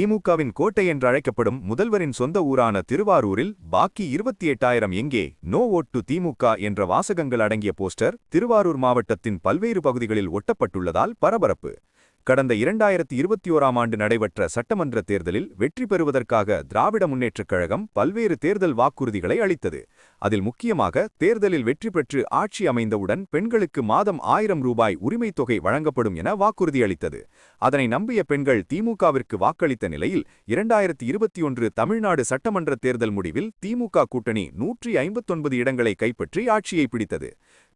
திமுகவின் கோட்டை என்றழைக்கப்படும் முதல்வரின் சொந்த ஊரான திருவாரூரில் பாக்கி 28,000 எங்கே நோ ஓட் டு திமுக என்ற வாசகங்கள் அடங்கிய போஸ்டர் திருவாரூர் மாவட்டத்தின் பல்வேறு பகுதிகளில் ஒட்டப்பட்டுள்ளதால் பரபரப்பு. கடந்த 2021ஆம் ஆண்டு நடைபெற்ற சட்டமன்ற தேர்தலில் வெற்றி பெறுவதற்காக திராவிட முன்னேற்றக் கழகம் பல்வேறு தேர்தல் வாக்குறுதிகளை அளித்தது. அதில் முக்கியமாக தேர்தலில் வெற்றி பெற்று ஆட்சி அமைந்தவுடன் பெண்களுக்கு மாதம் 1000 ரூபாய் உரிமைத் தொகை வழங்கப்படும் என வாக்குறுதி அளித்தது. அதனை நம்பிய பெண்கள் திமுகவிற்கு வாக்களித்த நிலையில் 2021 தமிழ்நாடு சட்டமன்ற தேர்தல் முடிவில் திமுக கூட்டணி 159 இடங்களை கைப்பற்றி ஆட்சியை பிடித்தது.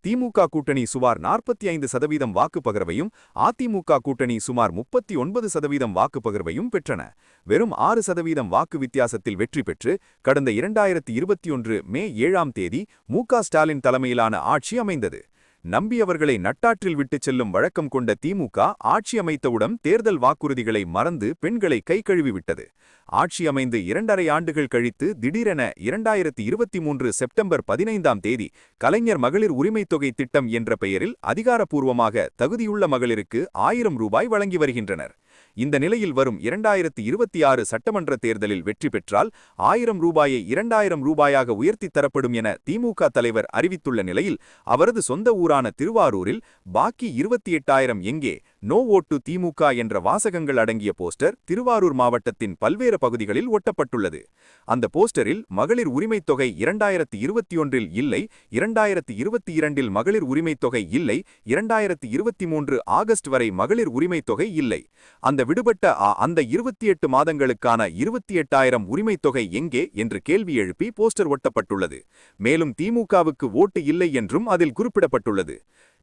திமுக கூட்டணி சுமார் 45% வாக்குப்பகிர்வையும் அதிமுக கூட்டணி சுமார் 39% வாக்குப்பகிர்வையும் பெற்றன. வெறும் 6% வாக்கு வித்தியாசத்தில் வெற்றி பெற்று கடந்த 2021 மே 7ஆம் தேதி மு.க.ஸ்டாலின் தலைமையிலான ஆட்சி அமைந்தது. நம்பியவர்களை நட்டாற்றில் விட்டுச் செல்லும் வழக்கம் கொண்ட திமுக ஆட்சி அமைத்தவுடன் தேர்தல் வாக்குறுதிகளை மறந்து பெண்களை கைகழுவி விட்டது. ஆட்சி அமைந்து 2½ ஆண்டுகள் கழித்து திடீரென 2023 செப்டம்பர் 15ஆம் தேதி கலைஞர் மகளிர் உரிமைத் தொகை திட்டம் என்ற பெயரில் அதிகாரப்பூர்வமாக தகுதியுள்ள மகளிருக்கு 1000 ரூபாய் வழங்கி வருகின்றனர். இந்த நிலையில் வரும் 2026 சட்டமன்ற தேர்தலில் வெற்றி பெற்றால் 1000 ரூபாயை 2000 ரூபாயாக உயர்த்தி தரப்படும் என திமுக தலைவர் அறிவித்துள்ள நிலையில் அவரது சொந்த ஊரான திருவாரூரில் பாக்கி 28,000 எங்கே நோ ஓட் டு திமுக என்ற வாசகங்கள் அடங்கிய போஸ்டர் திருவாரூர் மாவட்டத்தின் பல்வேறு பகுதிகளில் ஒட்டப்பட்டுள்ளது. அந்த போஸ்டரில் மகளிர் உரிமைத் தொகை 2021 இல்லை, 2022 மகளிர் உரிமைத் தொகை இல்லை, 2023 ஆகஸ்ட் வரை மகளிர் உரிமைத் தொகை இல்லை. அந்த விடுபட்ட அந்த 28 மாதங்களுக்கான 28,000 உரிமைத் தொகை எங்கே என்று கேள்வி எழுப்பி போஸ்டர் ஒட்டப்பட்டுள்ளது. மேலும் திமுகவுக்கு ஓட்டு இல்லை என்றும் அதில் குறிப்பிடப்பட்டுள்ளது.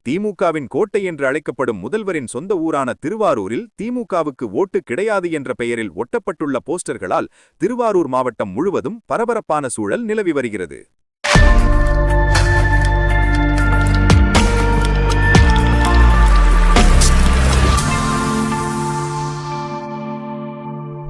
திமுகவின் கோட்டை என்று அழைக்கப்படும் முதல்வரின் சொந்த ஊரான திருவாரூரில் திமுகவுக்கு ஓட்டு கிடையாது என்ற பெயரில் ஒட்டப்பட்டுள்ள போஸ்டர்களால் திருவாரூர் மாவட்டம் முழுவதும் பரபரப்பான சூழல் நிலவி வருகிறது.